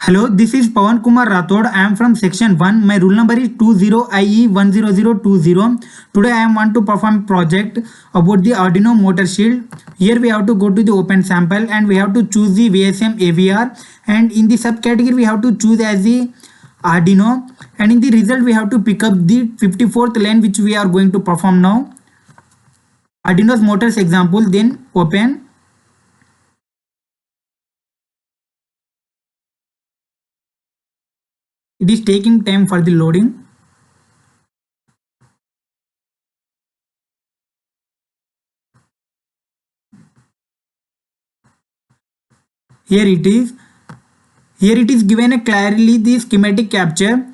Hello, this is Pavan Kumar Rathod. I am from section 1. My rule number is 20IE10020. Today I want to perform project about the Arduino motor shield. Here we have to go to the open sample and we have to choose the VSM AVR, and in the subcategory we have to choose as the Arduino, and in the result we have to pick up the 54th line which we are going to perform now. Arduino's motors example, then open. It is taking time for the loading. Here it is. Here it is given a clearly the schematic capture,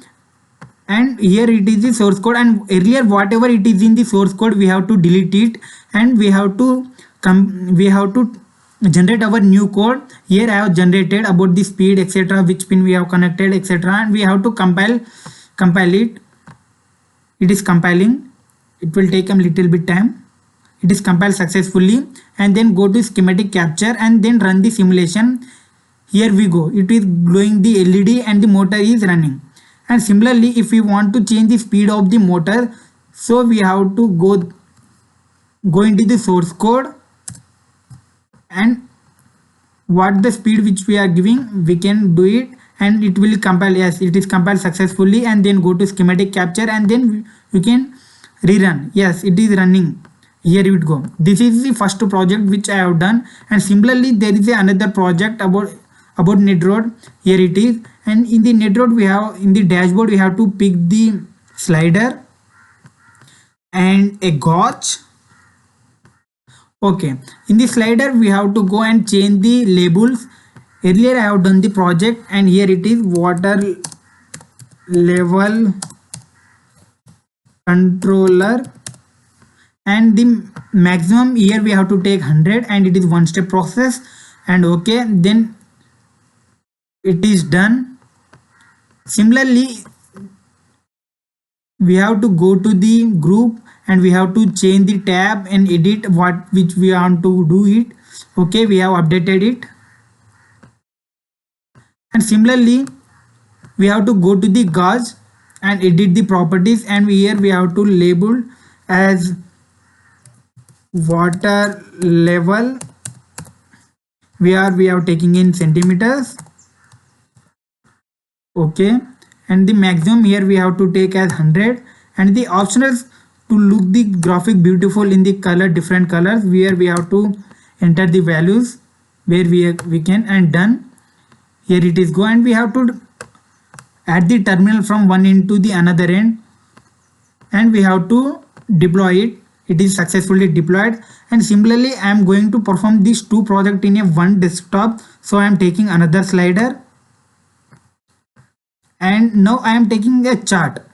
and here it is the source code, and earlier whatever it is in the source code we have to delete it, and we have to generate our new code. Here I have generated about the speed, etc., which pin we have connected, etc., and we have to compile it. It is compiling. It will take a little bit time. It is compiled successfully, and then go to schematic capture and then run the simulation. Here we go. It is glowing the LED and the motor is running. And similarly, if we want to change the speed of the motor, so we have to go into the source code, and what the speed which we are giving, we can do it, and it will compile. Yes, it is compiled successfully, and then go to schematic capture and then you can rerun. Yes, it is running. Here it go. This is the first project which I have done, and similarly there is another project about Netrode. Here it is, and in the Netrode we have, in the dashboard we have to pick the slider and a gauge. Okay, in the slider we have to go and change the labels. Earlier I have done the project, and here it is water level controller, and the maximum here we have to take 100, and it is one step process. And okay, then it is done. Similarly, we have to go to the group and we have to change the tab and edit which we want to do it. Okay, we have updated it. And similarly, we have to go to the gauge and edit the properties, and here we have to label as water level. We are taking in centimeters. Okay, and the maximum here we have to take as 100, and the optionals to look the graphic beautiful in the color, different colors, where we have to enter the values where we can, and done. Here it is go, and we have to add the terminal from one end to the another end, and we have to deploy it. It is successfully deployed. And similarly I am going to perform these two projects in a one desktop. So I am taking another slider, and now I am taking a chart.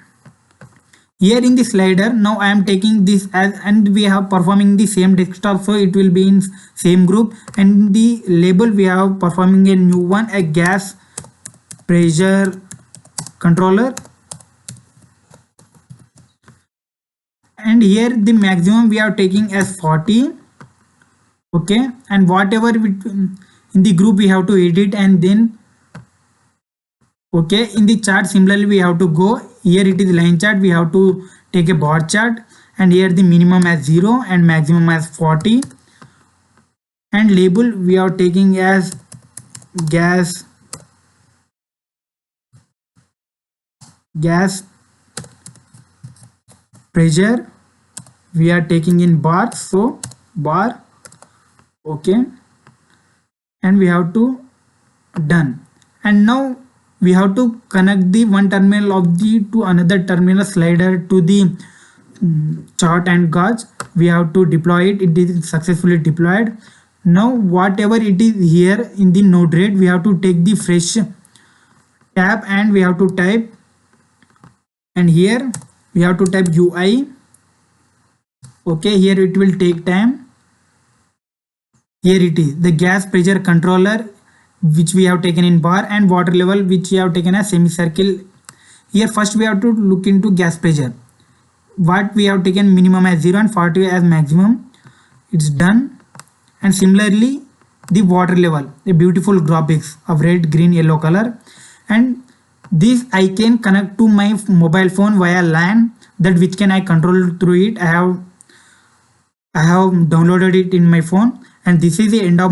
Here in the slider, now I am taking this as, and we have performing the same desktop, so it will be in same group. And the label we have performing a new one, a gas pressure controller, and here the maximum we are taking as 40. Okay, and whatever in the group we have to edit, and then okay, in the chart similarly we have to go. Here it is line chart, we have to take a bar chart, and here the minimum as 0 and maximum as 40, and label we are taking as gas pressure, we are taking in bar, so bar. Okay, and we have to done. And now we have to connect the one terminal of the to another terminal slider to the chart and gauge. We have to deploy it. It is successfully deployed. Now whatever it is here in the node rate, we have to take the fresh tab and we have to type, and here we have to type UI. Okay, here it will take time. Here it is the gas pressure controller, which we have taken in bar, and water level which we have taken as semicircle. Here first we have to look into gas pressure. What we have taken minimum as 0 and 40 as maximum. It's done. And similarly the water level, a beautiful graphics of red, green, yellow color. and this I can connect to my mobile phone via LAN, that which can I control through it. I have downloaded it in my phone, and this is the end of